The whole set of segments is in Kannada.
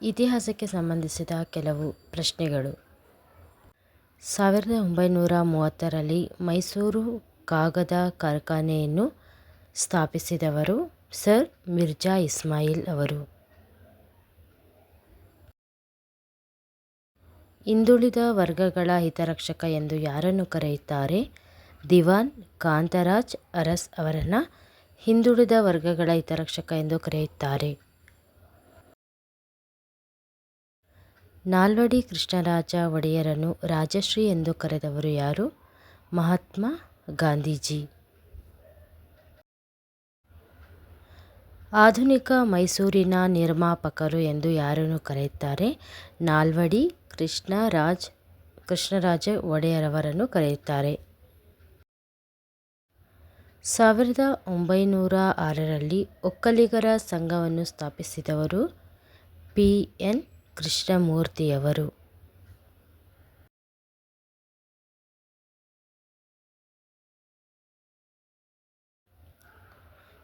ಇತಿಹಾಸಕ್ಕೆ ಸಂಬಂಧಿಸಿದ ಕೆಲವು ಪ್ರಶ್ನೆಗಳು. 1930ರಲ್ಲಿ ಮೈಸೂರು ಕಾಗದ ಕಾರ್ಖಾನೆಯನ್ನು ಸ್ಥಾಪಿಸಿದವರು ಸರ್ ಮಿರ್ಜಾ ಇಸ್ಮಾಯಿಲ್ ಅವರು. ಹಿಂದುಳಿದ ವರ್ಗಗಳ ಹಿತರಕ್ಷಕ ಎಂದು ಯಾರನ್ನು ಕರೆಯುತ್ತಾರೆ? ದಿವಾನ್ ಕಾಂತರಾಜ್ ಅರಸ್ ಅವರನ್ನು ಹಿಂದುಳಿದ ವರ್ಗಗಳ ಹಿತರಕ್ಷಕ ಎಂದು ಕರೆಯುತ್ತಾರೆ. ನಾಲ್ವಡಿ ಕೃಷ್ಣರಾಜ ಒಡೆಯರನ್ನು ರಾಜಶ್ರೀ ಎಂದು ಕರೆದವರು ಯಾರು? ಮಹಾತ್ಮ ಗಾಂಧೀಜಿ. ಆಧುನಿಕ ಮೈಸೂರಿನ ನಿರ್ಮಾಪಕರು ಎಂದು ಯಾರನ್ನು ಕರೆಯುತ್ತಾರೆ? ನಾಲ್ವಡಿ ಕೃಷ್ಣರಾಜ ಒಡೆಯರವರನ್ನು ಕರೆಯುತ್ತಾರೆ. 1906ರಲ್ಲಿ ಒಕ್ಕಲಿಗರ ಸಂಘವನ್ನು ಸ್ಥಾಪಿಸಿದವರು ಪಿ. ಎನ್. ಕೃಷ್ಣಮೂರ್ತಿಯವರು.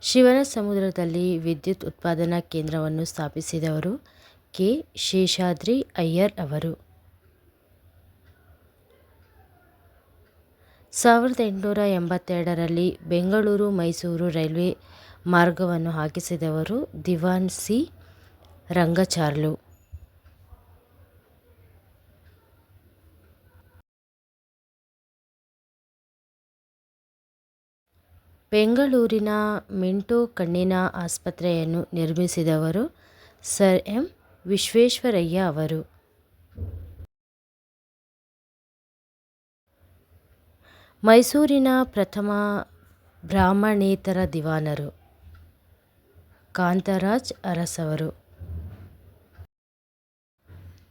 ಶಿವನಸಮುದ್ರದಲ್ಲಿ ವಿದ್ಯುತ್ ಉತ್ಪಾದನಾ ಕೇಂದ್ರವನ್ನು ಸ್ಥಾಪಿಸಿದವರು ಕೆ. ಶೇಷಾದ್ರಿ ಅಯ್ಯರ್ ಅವರು. 1882ರಲ್ಲಿ ಬೆಂಗಳೂರು ಮೈಸೂರು ರೈಲ್ವೆ ಮಾರ್ಗವನ್ನು ಹಾಕಿಸಿದವರು ದಿವಾನ್ ಸಿ. ರಂಗಚಾರ್ಲು. ಬೆಂಗಳೂರಿನ ಮಿಂಟೋ ಕಣ್ಣಿನ ಆಸ್ಪತ್ರೆಯನ್ನು ನಿರ್ಮಿಸಿದವರು ಸರ್ ಎಂ. ವಿಶ್ವೇಶ್ವರಯ್ಯ ಅವರು. ಮೈಸೂರಿನ ಪ್ರಥಮ ಬ್ರಾಹ್ಮಣೇತರ ದಿವಾನರು ಕಾಂತರಾಜ್ ಅರಸ್ ಅವರು.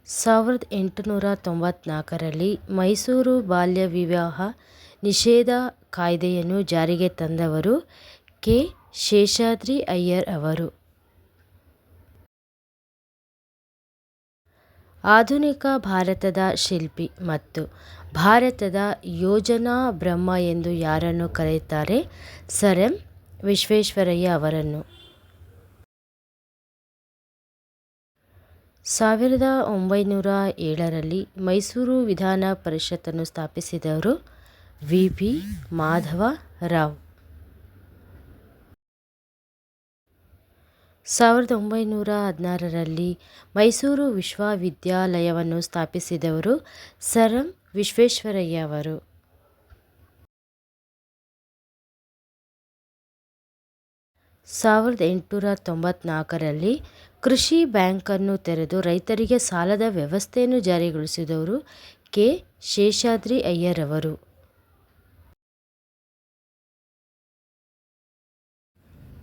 1894ರಲ್ಲಿ ಮೈಸೂರು ಬಾಲ್ಯ ವಿವಾಹ ನಿಷೇಧ ಕಾಯ್ದೆಯನ್ನು ಜಾರಿಗೆ ತಂದವರು ಕೆ. ಶೇಷಾದ್ರಿ ಅಯ್ಯರ್ ಅವರು. ಆಧುನಿಕ ಭಾರತದ ಶಿಲ್ಪಿ ಮತ್ತು ಭಾರತದ ಯೋಜನಾ ಬ್ರಹ್ಮ ಎಂದು ಯಾರನ್ನು ಕರೆಯುತ್ತಾರೆ? Sir M. ವಿಶ್ವೇಶ್ವರಯ್ಯ ಅವರನ್ನು. 1907ರಲ್ಲಿ ಮೈಸೂರು ವಿಧಾನ ಪರಿಷತ್ತನ್ನು ಸ್ಥಾಪಿಸಿದವರು ವಿ. ಪಿ. ಮಾಧವ ರಾವ್. 1916ರಲ್ಲಿ ಮೈಸೂರು ವಿಶ್ವವಿದ್ಯಾಲಯವನ್ನು ಸ್ಥಾಪಿಸಿದವರು ಸರ್ ಎಂ. ವಿಶ್ವೇಶ್ವರಯ್ಯ ಅವರು. 1894ರಲ್ಲಿ ಕೃಷಿ ಬ್ಯಾಂಕನ್ನು ತೆರೆದು ರೈತರಿಗೆ ಸಾಲದ ವ್ಯವಸ್ಥೆಯನ್ನು ಜಾರಿಗೊಳಿಸಿದವರು ಕೆ. ಶೇಷಾದ್ರಿ ಅಯ್ಯರ್ ಅವರು.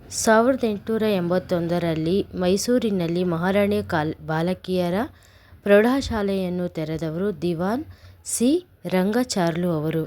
1881ರಲ್ಲಿ ಮೈಸೂರಿನಲ್ಲಿ ಮಹಾರಾಣಿ ಬಾಲಕಿಯರ ಪ್ರೌಢಶಾಲೆಯನ್ನು ತೆರೆದವರು ದಿವಾನ್ ಸಿ. ರಂಗಚಾರ್ಲು ಅವರು.